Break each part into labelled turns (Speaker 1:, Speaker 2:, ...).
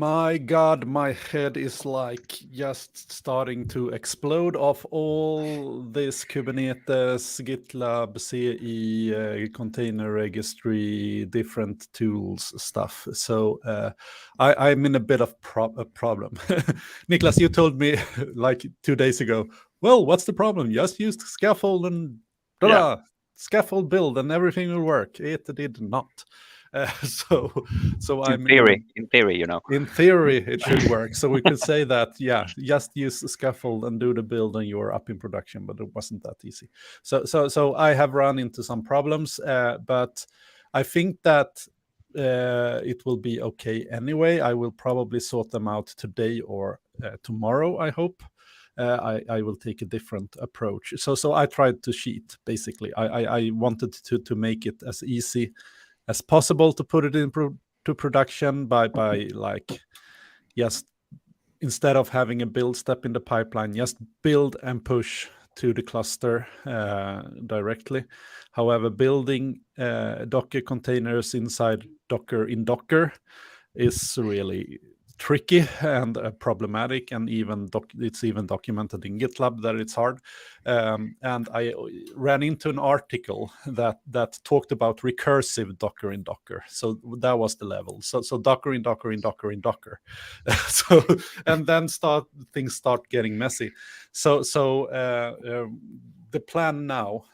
Speaker 1: My God, my head is like just starting to explode of all this Kubernetes, GitLab, CE, container registry, different tools stuff. So I'm in a bit of a problem. Niklas, you told me like 2 days ago, well, what's the problem? Just use scaffold and scaffold build and everything will work. It did not. So I'm
Speaker 2: in theory,
Speaker 1: in theory, it should work. So we could say that, just use the scaffold and do the build and you're up in production, but it wasn't that easy. So I have run into some problems, but I think that it will be okay anyway. I will probably sort them out today or tomorrow, I hope. I will take a different approach. So I tried to cheat, basically. I wanted to make it as easy as possible to put it to production by like just instead of having a build step in the pipeline, just build and push to the cluster directly. However, building Docker containers inside Docker in Docker is really tricky and problematic, and it's even documented in GitLab that it's hard. And I ran into an article that talked about recursive Docker in Docker. So that was the level. So Docker in Docker in Docker in Docker. So and then things start getting messy. So the plan now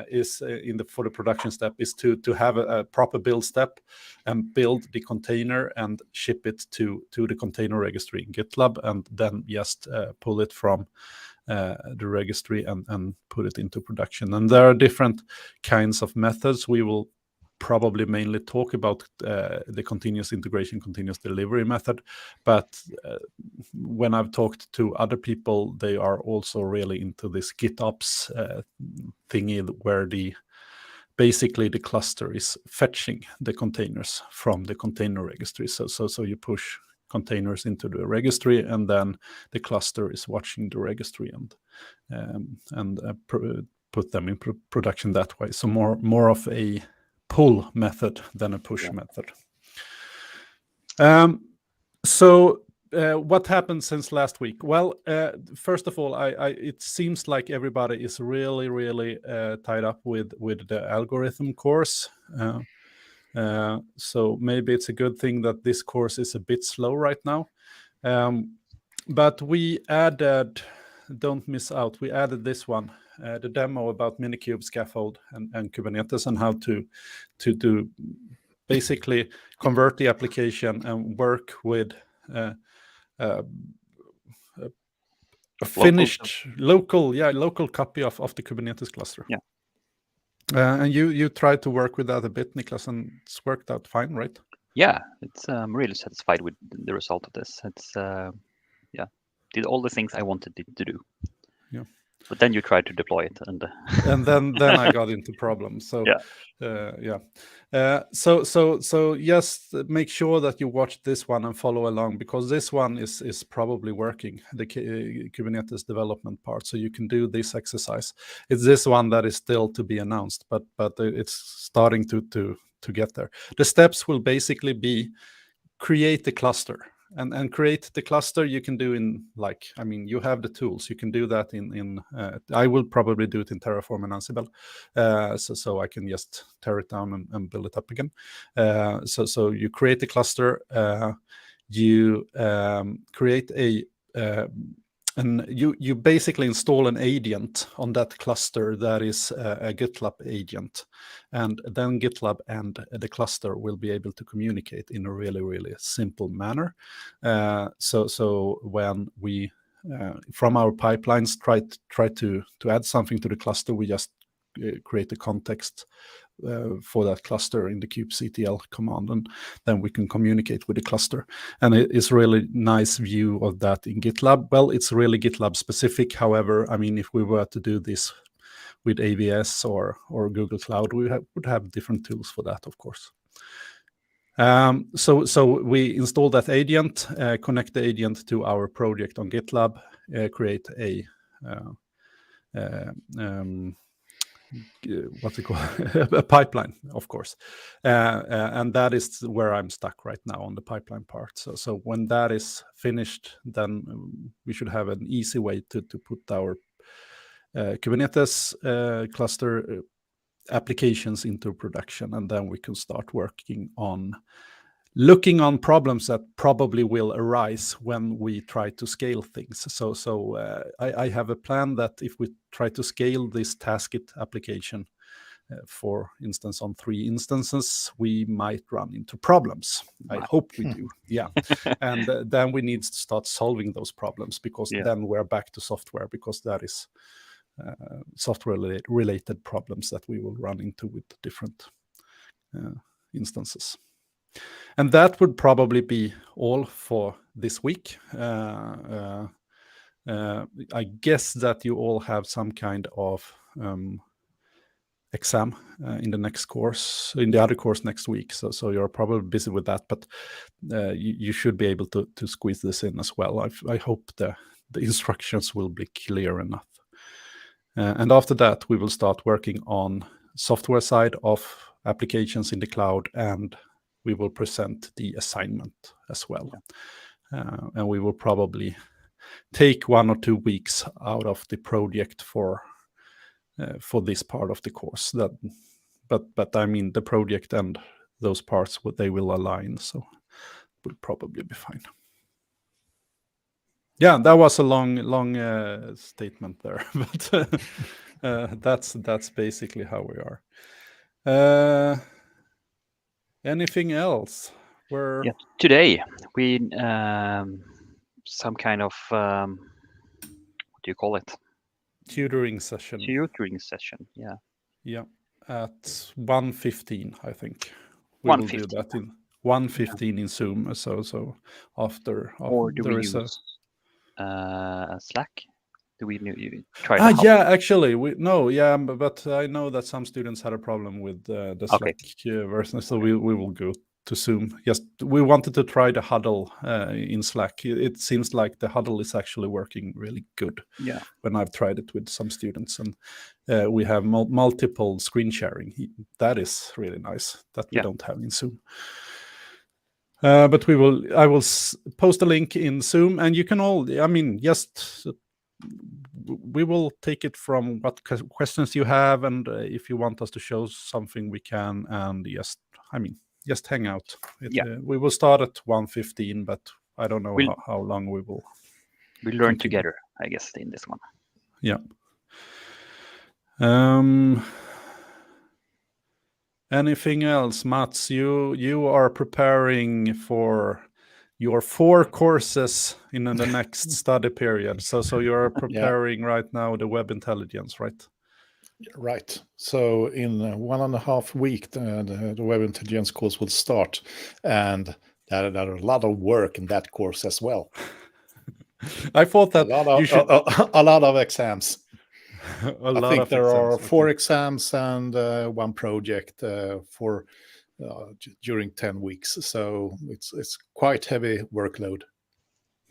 Speaker 1: is for the production step is to have a proper build step and build the container and ship it to the container registry in GitLab, and then just pull it from the registry and put it into production. And there are different kinds of methods. We will probably mainly talk about the continuous integration, continuous delivery method. But when I've talked to other people, they are also really into this GitOps thingy where basically the cluster is fetching the containers from the container registry. So you push containers into the registry, and then the cluster is watching the registry and put them in production that way. So more of a pull method than a push method. So what happened since last week? Well, first of all, it seems like everybody is really tied up with the algorithm course. So maybe it's a good thing that this course is a bit slow right now. But we added, don't miss out, we added this one, the demo about Minikube, scaffold, and Kubernetes, and how to basically convert the application and work with a finished local copy of the Kubernetes cluster.
Speaker 2: Yeah.
Speaker 1: And you tried to work with that a bit, Niklas, and it's worked out fine, right?
Speaker 2: Yeah, I'm really satisfied with the result of this. It's did all the things I wanted it to do.
Speaker 1: Yeah.
Speaker 2: But then you tried to deploy it, and
Speaker 1: then I got into problems. So so just make sure that you watch this one and follow along, because this one is probably working, the Kubernetes development part. So you can do this exercise. It's this one that is still to be announced, but it's starting to get there. The steps will basically be create the cluster. And create the cluster you can do in, you have the tools. You can do that in I will probably do it in Terraform and Ansible. So I can just tear it down and build it up again. So you create the cluster. You create and you basically install an agent on that cluster that is a GitLab agent, and then GitLab and the cluster will be able to communicate in a really simple manner. So when we from our pipelines try to add something to the cluster, we just create a context for that cluster in the kubectl command, and then we can communicate with the cluster. And it is really nice view of that in GitLab. Well, it's really GitLab specific. However, if we were to do this with AWS or Google Cloud, we would have different tools for that, of course. So we install that agent, connect the agent to our project on GitLab, create a what's it called, a pipeline, of course, and that is where I'm stuck right now on the pipeline part. So when that is finished, then we should have an easy way to put our Kubernetes cluster applications into production, and then we can start working on looking on problems that probably will arise when we try to scale things. So I have a plan that if we try to scale this Taskit application, for instance, on 3 instances, we might run into problems. I hope we do, yeah. And then we need to start solving those problems, because then we're back to software, because that is software-related problems that we will run into with different instances. And that would probably be all for this week. I guess that you all have some kind of exam in the next course, in the other course next week. So you're probably busy with that, but you should be able to squeeze this in as well. I hope the instructions will be clear enough. And after that, we will start working on software side of applications in the cloud, and we will present the assignment as well. And we will probably take 1 or 2 weeks out of the project for this part of the course. But I mean, the project and those parts, they will align, so it will probably be fine. Yeah, that was a long statement there, but that's basically how we are. Anything else?
Speaker 2: Today we some kind of what do you call it?
Speaker 1: Tutoring session.
Speaker 2: Yeah.
Speaker 1: At 1:15, I think. We will do that in 1:15 in Zoom. So after
Speaker 2: or do we use Slack? Do we try?
Speaker 1: Actually, but I know that some students had a problem with the Slack version, so we will go to Zoom. Yes, we wanted to try the huddle in Slack. It seems like the huddle is actually working really good.
Speaker 2: Yeah.
Speaker 1: When I've tried it with some students, and we have multiple screen sharing. That is really nice that we don't have in Zoom. But I will post a link in Zoom, and you can all, we will take it from what questions you have, and if you want us to show something, we can, and just hang out. We will start at 1:15, but I don't know how long we will.
Speaker 2: We'll learn together, I guess, in this one.
Speaker 1: Yeah. Anything else, Mats? You are preparing for your 4 courses in the next study period. So you're preparing right now the web intelligence, right?
Speaker 3: Right. So in 1.5 weeks, the web intelligence course will start, and there are a lot of work in that course as well.
Speaker 1: I thought that
Speaker 3: a lot of exams. I think there are 4
Speaker 1: okay.
Speaker 3: exams and 1 project for during 10 weeks. So it's quite heavy workload.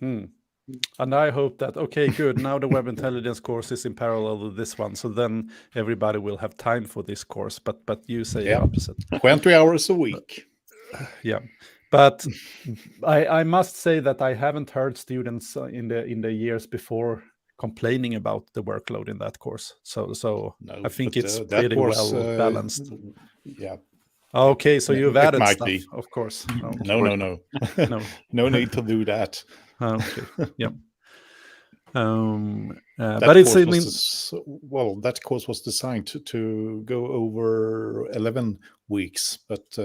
Speaker 1: And I hope that, okay, good. Now the web intelligence course is in parallel with this one, so then everybody will have time for this course. But you say the opposite.
Speaker 3: 20 hours a week.
Speaker 1: But I must say that I haven't heard students in the years before complaining about the workload in that course. So no, I think it's pretty well balanced.
Speaker 3: Yeah.
Speaker 1: Okay, so you've added stuff, of course.
Speaker 3: No. No need to do that.
Speaker 1: Okay. Yeah.
Speaker 3: But it's that course was designed to go over 11 weeks, but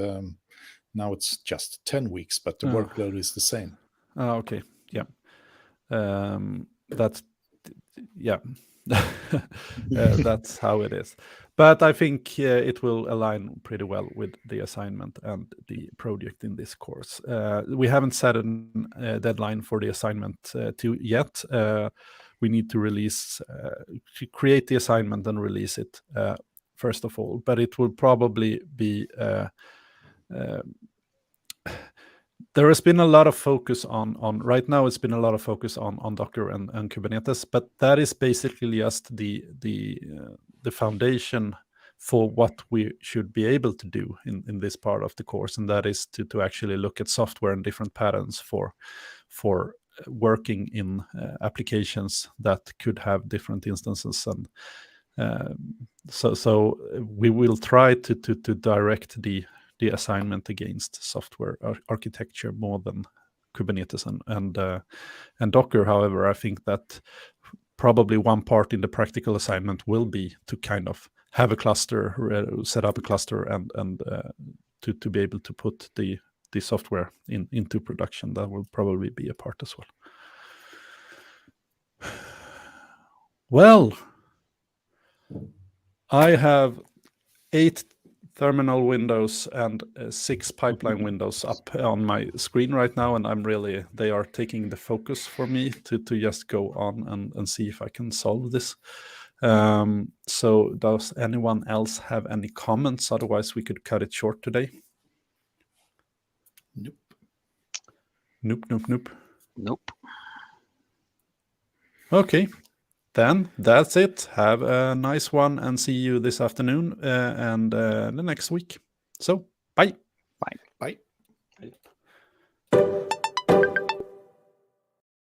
Speaker 3: now it's just 10 weeks, but the workload is the same.
Speaker 1: Okay. Yeah. That's that's how it is. But I think it will align pretty well with the assignment and the project in this course. We haven't set a deadline for the assignment yet. We need to create the assignment and release it first of all. But it will probably be there has been a lot of focus on right now. It's been a lot of focus on Docker and Kubernetes, but that is basically just the foundation for what we should be able to do in this part of the course, and that is to actually look at software and different patterns for working in applications that could have different instances. And so we will try to direct the assignment against software architecture more than Kubernetes and Docker. However, I think that probably one part in the practical assignment will be to kind of have a cluster, set up a cluster, and to be able to put the software into production. That will probably be a part as well. Well, I have 8 terminal windows and 6 pipeline windows up on my screen right now, and they are taking the focus for me to just go on and see if I can solve this. So does anyone else have any comments? Otherwise we could cut it short today.
Speaker 2: Nope.
Speaker 1: Okay, then that's it. Have a nice one, and see you this afternoon and the next week. So bye.
Speaker 3: Bye.